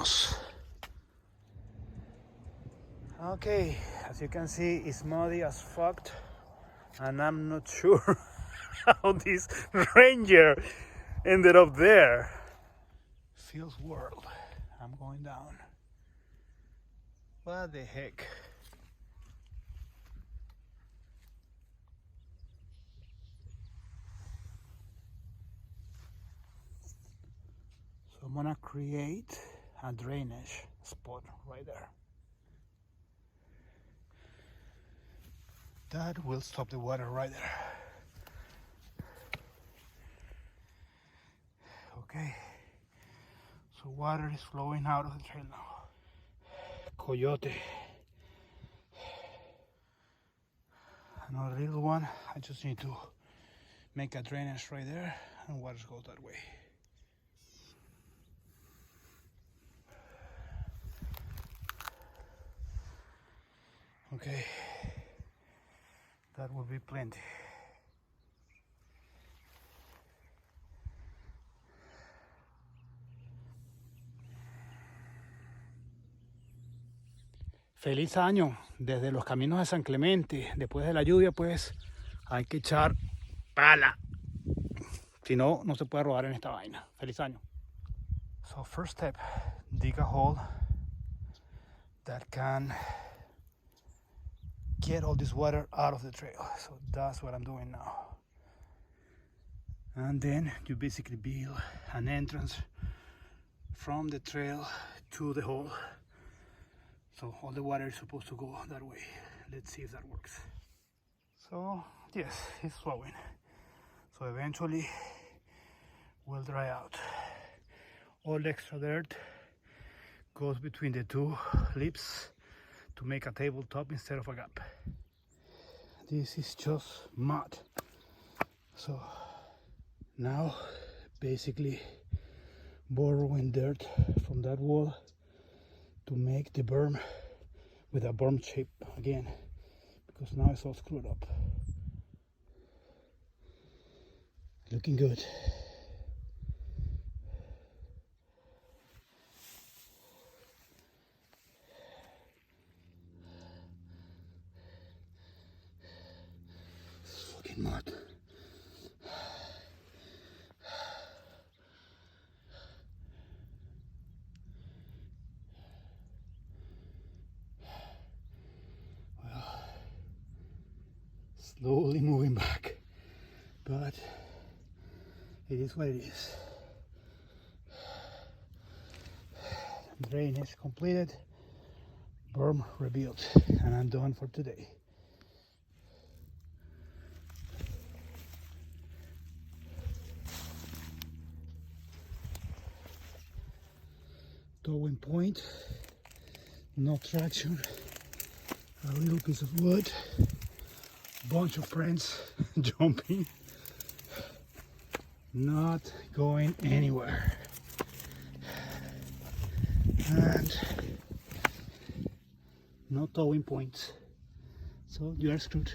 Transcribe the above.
Vámonos. Okay, as you can see, it's muddy as fuck, and I'm not sure how this ranger ended up there. Feels world. I'm going down. What the heck? So I'm gonna create a drainage spot right there. That will stop the water right there. Okay, so water is flowing out of the trail now. Coyote. Another little one. I just need to make a drainage right there and water goes that way. Okay, that will be plenty. Feliz año desde los caminos de San Clemente. Después de la lluvia, pues hay que echar pala. Si no, no se puede rodar en esta vaina. Feliz año. So first step, dig a hole that can get all this water out of the trail. So that's what I'm doing now. And then you basically build an entrance from the trail to the hole. So all the water is supposed to go that way. Let's see if that works. So yes, it's flowing. So eventually will dry out. All the extra dirt goes between the two lips to make a tabletop instead of a gap. This is just mud. So now basically borrowing dirt from that wall to make the berm with a berm shape again, because now it's all screwed up. Looking good. It's fucking mud. Slowly moving back, but it is what it is. Drainage completed, berm rebuilt, and I'm done for today. Towing point, no traction, a little piece of wood, bunch of friends jumping, not going anywhere, and no towing points, so you are screwed.